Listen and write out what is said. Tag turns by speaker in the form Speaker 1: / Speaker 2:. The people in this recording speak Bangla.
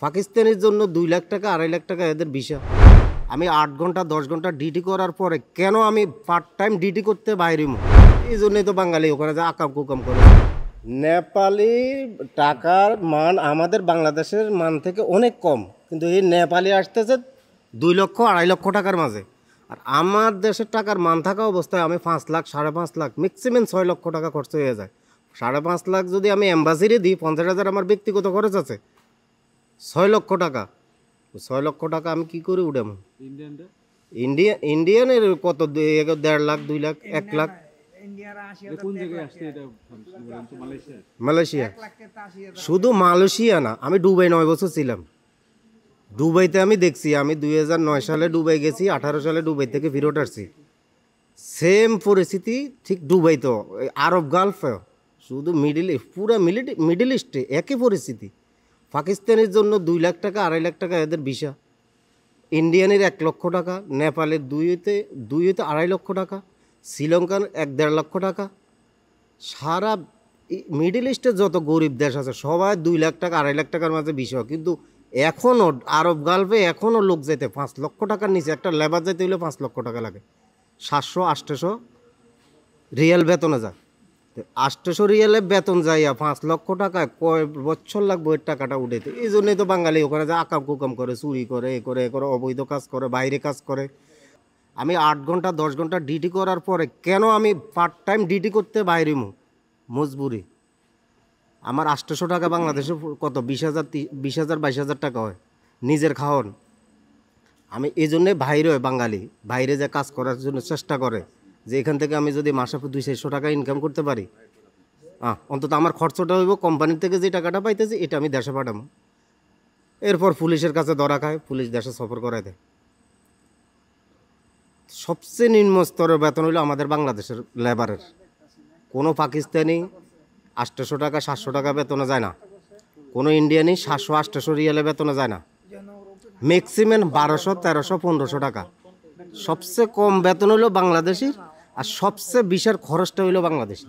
Speaker 1: পাকিস্তানের জন্য 2 লাখ টাকা 2.5 লাখ টাকা এদের ভিসা। আমি 8 ঘন্টা 10 ঘন্টা ডিউটি করার পরে কেন আমি পার্ট টাইম ডিউটি করতে বাইরে? এই জন্যই তো বাঙালি ওখানে যে আকাম কুকাম করে। নেপালি টাকার মান আমাদের বাংলাদেশের মান থেকে অনেক কম, কিন্তু এই নেপালি আসতেছে 2 লক্ষ 2.5 লক্ষ টাকার মাঝে। আর আমার দেশের টাকার মান থাকা অবস্থায় আমি 5 লাখ 5.5 লাখ ম্যাক্সিমাম 6 লক্ষ টাকা খরচ হয়ে যায়। 5.5 লাখ যদি আমি এম্বাসিরে দিই, 50,000 আমার ব্যক্তিগত খরচ আছে, 6 লক্ষ টাকা। 6 লক্ষ টাকা আমি কি করে উঠাম? ইন্ডিয়ানের কত? 1.5 লাখ 2 লাখ 1 লাখ। মালয়েশিয়া। শুধু মালয়েশিয়া না, আমি দুবাই 9 বছর ছিলাম। দুবাইতে আমি দেখছি, আমি 2009 সালে দুবাই গেছি, 18 সালে দুবাই থেকে ফেরত আসছি। সেম পরিস্থিতি ঠিক দুবাই, তো আরব গালফে, শুধু পুরা মিডল ইস্টে একই পরিস্থিতি। পাকিস্তানের জন্য 2 লাখ টাকা 2.5 লাখ টাকা এদের ভিসা, ইন্ডিয়ানের 1 লক্ষ টাকা, নেপালের 2 হইতে 2.5 লক্ষ টাকা, শ্রীলঙ্কার 1.5 লক্ষ টাকা। সারা মিডল ইস্টে যত গরিব দেশ আছে সবাই 2 লাখ টাকা 2.5 লাখ টাকার মাঝে ভিসা। কিন্তু এখনও আরব গালফে এখনও লোক যেতে 5 লক্ষ টাকার নিচে, একটা লেবার যেতে হলে 5 লক্ষ টাকা লাগে। 700-800 রিয়াল বেতনে যায়। 800 রিয়ালে বেতন যাইয়া 5 লক্ষ টাকায় কয় বছর লাগবে ওই টাকাটা উঠাইতে? এই জন্যই তো বাঙালি ওখানে যে আকাম কুকাম করে, চুরি করে, এ করে অবৈধ কাজ করে, বাইরে কাজ করে। আমি 8 ঘন্টা 10 ঘন্টা ডিউটি করার পরে কেন আমি পার্ট টাইম ডিউটি করতে বাইরে? মজবুরি। আমার 800 টাকা বাংলাদেশে কত? 20,000 22,000 টাকা হয় নিজের খাওয়ান। আমি এই জন্যে বাইরে বাঙালি বাইরে যে কাজ করার জন্য চেষ্টা করে, যে এখান থেকে আমি যদি মাসে 200-400 টাকা ইনকাম করতে পারি, অন্তত আমার খরচটা হইব, কোম্পানির থেকে যে টাকাটা পাইতেছি এটা আমি দেশে পাঠাবো। এরপর পুলিশের কাছে ধরা খায়, পুলিশ দেশে সফর করায় দেয়। সবচেয়ে নিম্ন স্তরের বেতন হইল আমাদের বাংলাদেশের লেবারের। কোনো পাকিস্তানি 800 টাকা 700 টাকা বেতনে যায় না, কোনো ইন্ডিয়ানি 700-800 রিয়ালে বেতনে যায় না। ম্যাক্সিমাম 1200-1300-1500 টাকা। সবচেয়ে কম বেতন হইল বাংলাদেশির, আর সবচেয়ে বিশাল খরচটা হইল বাংলাদেশি।